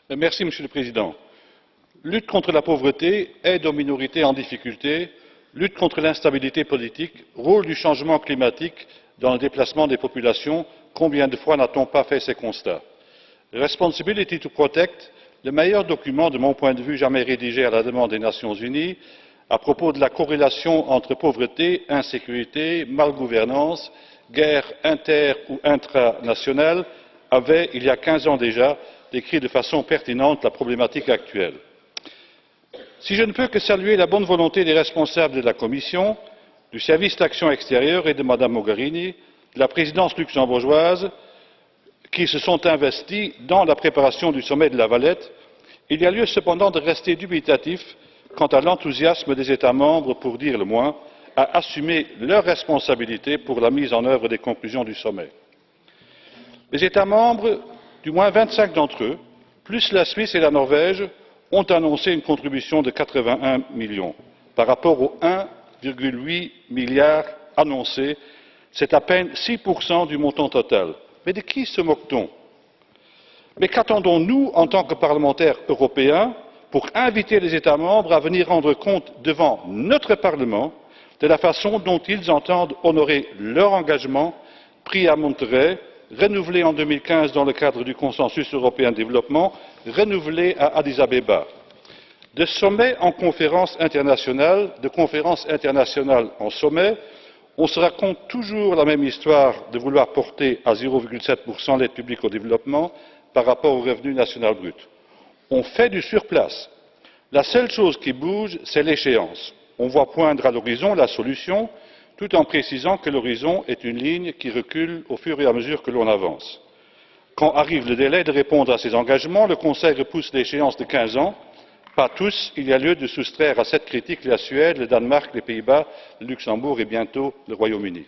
Monsieur le Président. Lutte contre la pauvreté, aide aux minorités en difficulté, lutte contre l'instabilité politique, rôle du changement climatique dans le déplacement des populations, combien de fois n'a-t-on pas fait ces constats? Responsibility to Protect, le meilleur document, de mon point de vue, jamais rédigé à la demande des Nations Unies, à propos de la corrélation entre pauvreté, insécurité, malgouvernance, guerre inter ou intranationale, avait, il y a 15 ans déjà, décrit de façon pertinente la problématique actuelle. Si je ne peux que saluer la bonne volonté des responsables de la Commission, du service d'action extérieure et de Mme Mogherini, de la présidence luxembourgeoise, qui se sont investis dans la préparation du sommet de La Valette, il y a lieu cependant de rester dubitatif quant à l'enthousiasme des États membres, pour dire le moins, à assumer leurs responsabilités pour la mise en œuvre des conclusions du sommet. Les États membres, du moins 25 d'entre eux, plus la Suisse et la Norvège, ont annoncé une contribution de 81 millions. Par rapport aux 1,8 milliard annoncés, c'est à peine 6% du montant total. Mais de qui se moque-t-on? Mais qu'attendons-nous en tant que parlementaires européens pour inviter les États membres à venir rendre compte devant notre Parlement de la façon dont ils entendent honorer leur engagement pris à Monterrey, renouvelé en 2015 dans le cadre du consensus européen de développement, renouvelé à Addis Abeba? De sommet en conférence internationale, de conférence internationale en sommet, on se raconte toujours la même histoire de vouloir porter à 0,7% l'aide publique au développement par rapport au revenu national brut. On fait du surplace. La seule chose qui bouge, c'est l'échéance. On voit poindre à l'horizon la solution, tout en précisant que l'horizon est une ligne qui recule au fur et à mesure que l'on avance. Quand arrive le délai de répondre à ces engagements, le Conseil repousse l'échéance de 15 ans. Pas tous, il y a lieu de soustraire à cette critique la Suède, le Danemark, les Pays-Bas, le Luxembourg et bientôt le Royaume-Uni.